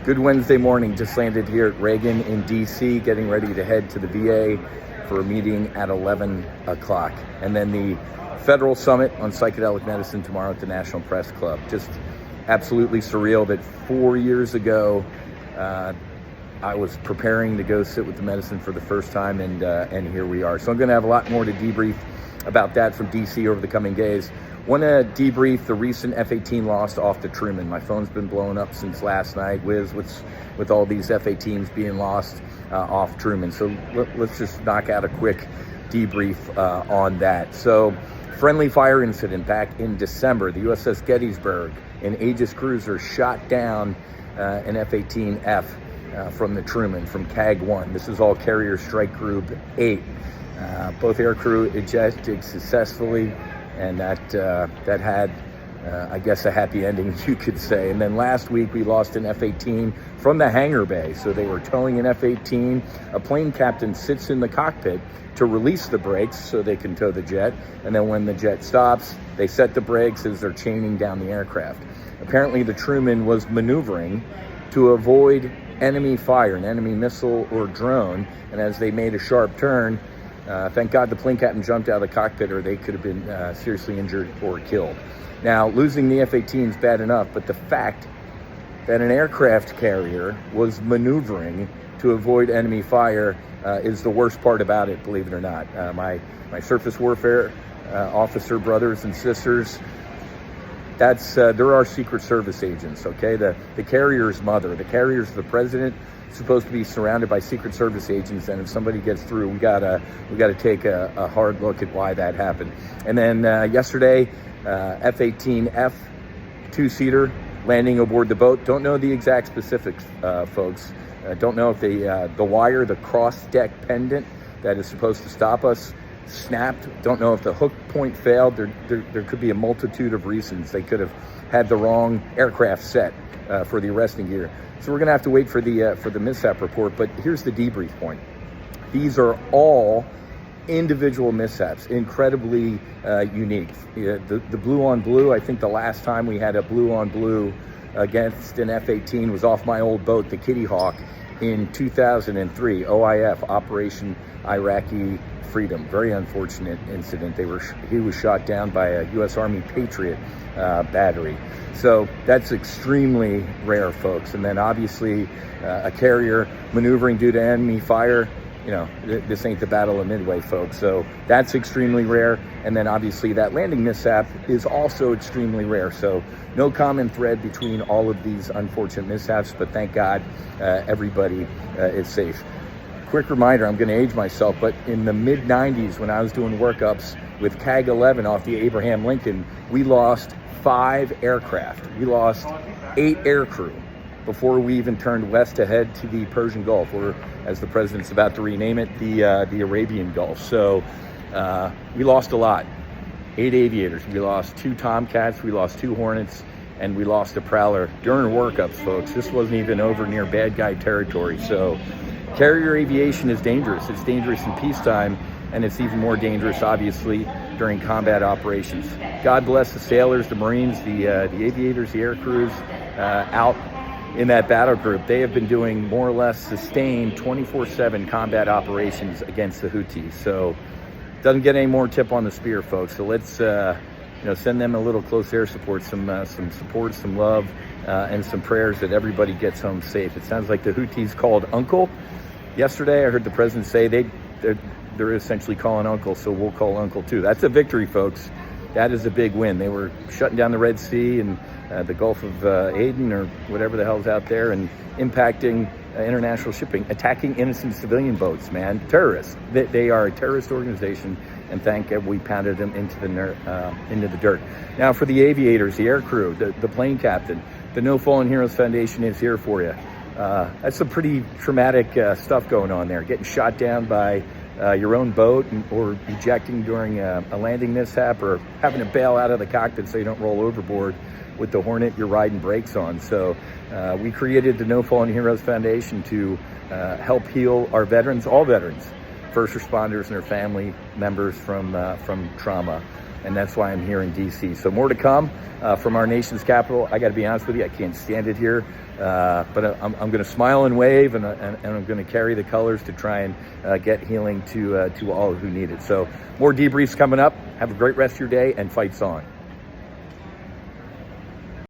Good Wednesday morning. Just landed here at Reagan in D.C., getting ready to head to the VA for a meeting at 11 o'clock. And then the federal summit on psychedelic medicine tomorrow at the National Press Club. Just absolutely surreal that 4 years ago, I was preparing to go sit with the medicine for the first time, and here we are. So I'm going to have a lot more to debrief about that from D.C. over the coming days. Want to debrief the recent F-18 loss off to Truman. My phone's been blowing up since last night, Whiz, with all these F-18s being lost off Truman. So let's just knock out a quick debrief on that. So, friendly fire incident back in December. The USS Gettysburg, an Aegis cruiser, shot down an F-18F from the Truman, from CAG 1. This is all Carrier Strike Group 8. Both aircrew ejected successfully, and that had, I guess, a happy ending, you could say. And then last week, we lost an F-18 from the hangar bay. So they were towing an F-18. A plane captain sits in the cockpit to release the brakes so they can tow the jet. And then when the jet stops, they set the brakes as they're chaining down the aircraft. Apparently, the Truman was maneuvering to avoid enemy fire, an enemy missile or drone. And as they made a sharp turn, thank God the plane captain jumped out of the cockpit, or they could have been seriously injured or killed. Now, losing the F-18 is bad enough, but the fact that an aircraft carrier was maneuvering to avoid enemy fire is the worst part about it, believe it or not. My surface warfare officer brothers and sisters, they're our Secret Service agents, okay? The carrier's mother, the carrier's the president, supposed to be surrounded by Secret Service agents, and if somebody gets through, we gotta take a hard look at why that happened. And then yesterday, F-18F two-seater landing aboard the boat. Don't know the exact specifics, folks. Don't know if the wire, the cross-deck pendant that is supposed to stop us, snapped. Don't know if the hook point failed. There could be a multitude of reasons. They could have had the wrong aircraft set for the arresting gear. So we're going to have to wait for the mishap report. But here's the debrief point. These are all individual mishaps, incredibly unique. The blue on blue, I think the last time we had a blue on blue against an F-18 was off my old boat, the Kitty Hawk, in 2003, OIF, Operation Iraqi Freedom. Very unfortunate incident. He was shot down by a U.S. Army Patriot battery. So that's extremely rare, folks. And then obviously a carrier maneuvering due to enemy fire. You know, this ain't the Battle of Midway, folks. So that's extremely rare. And then obviously that landing mishap is also extremely rare. So no common thread between all of these unfortunate mishaps, but thank God everybody is safe. Quick reminder, I'm going to age myself, but in the mid-90s, when I was doing workups with CAG 11 off the Abraham Lincoln, we lost 5 aircraft. We lost 8 aircrew before we even turned west to head to the Persian Gulf, or as the president's about to rename it, the Arabian Gulf. So we lost a lot. 8 aviators. We lost 2 Tomcats. We lost 2 Hornets. And we lost a Prowler during workups, folks. This wasn't even over near bad guy territory. So carrier aviation is dangerous. It's dangerous in peacetime, and it's even more dangerous, obviously, during combat operations. God bless the sailors, the Marines, the aviators, the air crews out in that battle group. They have been doing more or less sustained 24/7 combat operations against the Houthis. So doesn't get any more tip on the spear, folks. So let's send them a little close air support, some support, some love, and some prayers that everybody gets home safe. It sounds like the Houthis called Uncle. Yesterday, I heard the president say they're essentially calling Uncle, so we'll call Uncle too. That's a victory, folks. That is a big win. They were shutting down the Red Sea and the Gulf of Aden, or whatever the hell's out there, and impacting international shipping, attacking innocent civilian boats, man. Terrorists. They are a terrorist organization, and thank God we pounded them into the dirt. Now, for the aviators, the air crew, the plane captain, the No Fallen Heroes Foundation is here for you. That's some pretty traumatic stuff going on there. Getting shot down by your own boat, or ejecting during a landing mishap, or having to bail out of the cockpit so you don't roll overboard with the Hornet you're riding brakes on. So we created the No Fallen Heroes Foundation to help heal our veterans, all veterans, first responders and their family members from trauma. and that's why I'm here in D.C. So more to come from our nation's capital. I got to be honest with you, I can't stand it here, but I'm going to smile and wave, and I'm going to carry the colors to try and get healing to all who need it. So more debriefs coming up. Have a great rest of your day, and fights on.